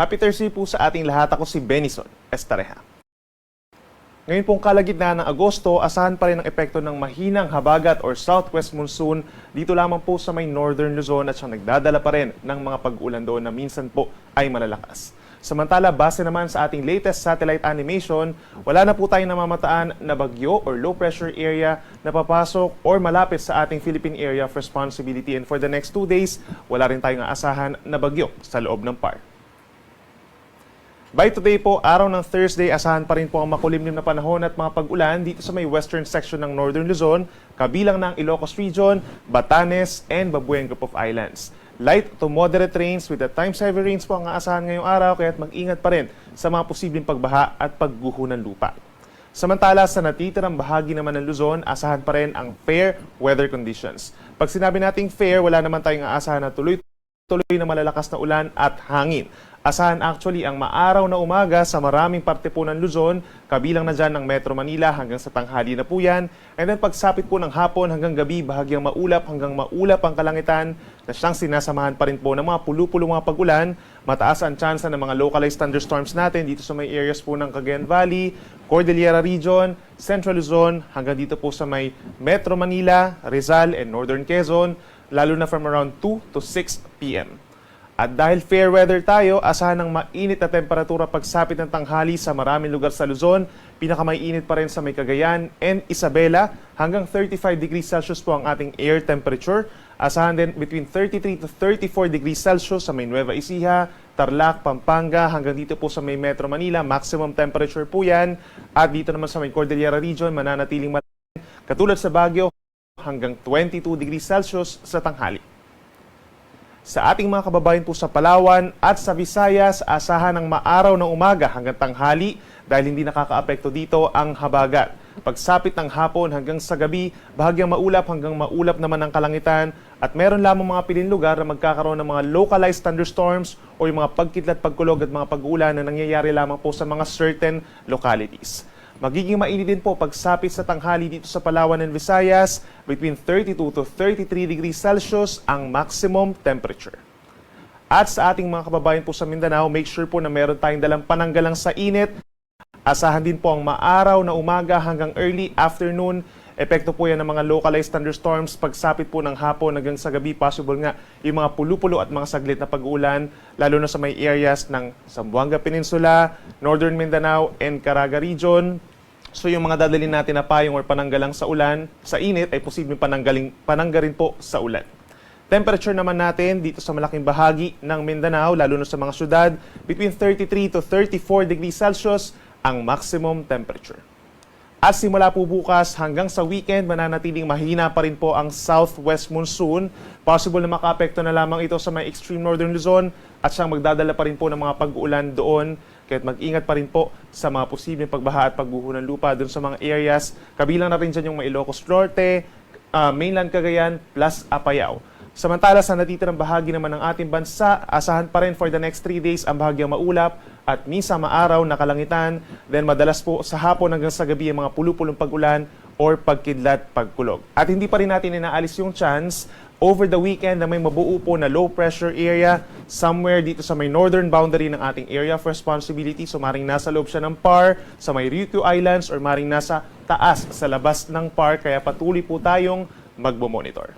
Happy Thursday po sa ating lahat. Ako si Benison Estareja. Ngayon pong kalagitnaan ng Agosto, asahan pa rin ang epekto ng mahinang habagat or southwest monsoon dito lamang po sa may northern Luzon at siyang nagdadala pa rin ng mga pag-ulan doon na minsan po ay malalakas. Samantala, base naman sa ating latest satellite animation, wala na po tayong namamataan na bagyo or low pressure area na papasok or malapit sa ating Philippine Area of Responsibility. And for the next 2 days, wala rin tayong aasahan na bagyo sa loob ng PAR. By today po, araw ng Thursday, asahan pa rin po ang makulimlim na panahon at mga pag-ulan dito sa may western section ng Northern Luzon, kabilang ng Ilocos Region, Batanes, and Babuyan Group of Islands. Light to moderate rains with at times heavy rains po ang aasahan ngayong araw, kaya't mag-ingat pa rin sa mga posibleng pagbaha at pagguho ng lupa. Samantala, sa natitirang bahagi naman ng Luzon, asahan pa rin ang fair weather conditions. Pag sinabi nating fair, wala naman tayong aasahan na tuloy na malalakas na ulan at hangin. Asahan actually ang maaraw na umaga sa maraming parte po ng Luzon, kabilang na dyan ng Metro Manila hanggang sa tanghali na po yan. And then pagsapit po ng hapon hanggang gabi, bahagyang maulap hanggang maulap ang kalangitan na siyang sinasamahan pa rin po ng mga pulu-pulo mga pag-ulan. Mataas ang tsansa ng mga localized thunderstorms natin dito sa may areas po ng Cagayan Valley, Cordillera Region, Central Luzon, hanggang dito po sa may Metro Manila, Rizal, and Northern Quezon, lalo na from around 2 to 6 p.m. At dahil fair weather tayo, asahan ng mainit na temperatura pagsapit ng tanghali sa maraming lugar sa Luzon. Pinakamaiinit pa rin sa may Cagayan and Isabela. Hanggang 35 degrees Celsius po ang ating air temperature. Asahan din between 33 to 34 degrees Celsius sa may Nueva Ecija, Tarlac, Pampanga, hanggang dito po sa may Metro Manila. Maximum temperature po yan. At dito naman sa may Cordillera Region, mananatiling malalim. Katulad sa Baguio, hanggang 22 degrees Celsius sa tanghali. Sa ating mga kababayan po sa Palawan at sa Visayas, asahan ng maaraw na umaga hanggang tanghali dahil hindi nakakaapekto dito ang habagat. Pagsapit ng hapon hanggang sa gabi, bahagyang maulap hanggang maulap naman ang kalangitan at meron lamang mga piling lugar na magkakaroon ng mga localized thunderstorms o yung mga pagkidlat, pagkulog at mga pag-uulan na nangyayari lamang po sa mga certain localities. Magiging mainit din po pagsapit sa tanghali dito sa Palawan and Visayas, between 32 to 33 degrees Celsius ang maximum temperature. At sa ating mga kababayan po sa Mindanao, make sure po na meron tayong dalang pananggalang sa init. Asahan din po ang maaraw na umaga hanggang early afternoon. Epekto po yan ng mga localized thunderstorms pagsapit po ng hapon hanggang sa gabi. Possible nga yung mga pulu-pulo at mga saglit na pag-uulan, lalo na sa may areas ng Zamboanga Peninsula, Northern Mindanao, and Caraga Region. So yung mga dadalhin natin na payong or pananggalang sa ulan, sa init ay posibleng pananggarin po sa ulan. Temperature naman natin dito sa malaking bahagi ng Mindanao, lalo na sa mga syudad, between 33 to 34 degrees Celsius ang maximum temperature. At simula po bukas hanggang sa weekend, mananatiling mahina pa rin po ang southwest monsoon. Possible na makaapekto na lamang ito sa may extreme northern Luzon at siyang magdadala pa rin po ng mga pag-uulan doon. Kaya't mag-ingat pa rin po sa mga posibleng pagbaha at pagguho ng lupa doon sa mga areas. Kabilang na rin dyan yung Ilocos Norte, mainland Cagayan, plus Apayao. Samantala sa natitirang bahagi naman ng ating bansa, asahan pa rin for the next 3 days ang bahagyang maulap at minsan maaraw na kalangitan. Then madalas po sa hapon hanggang sa gabi ang mga pulu-pulong pag-ulan or pagkidlat, pagkulog. At hindi pa rin natin inaalis yung chance over the weekend na may mabuo po na low pressure area somewhere dito sa may northern boundary ng ating area of responsibility. So maring nasa loob siya ng PAR, sa may Ryukyu Islands or maring nasa taas sa labas ng PAR. Kaya patuloy po tayong magbo-monitor.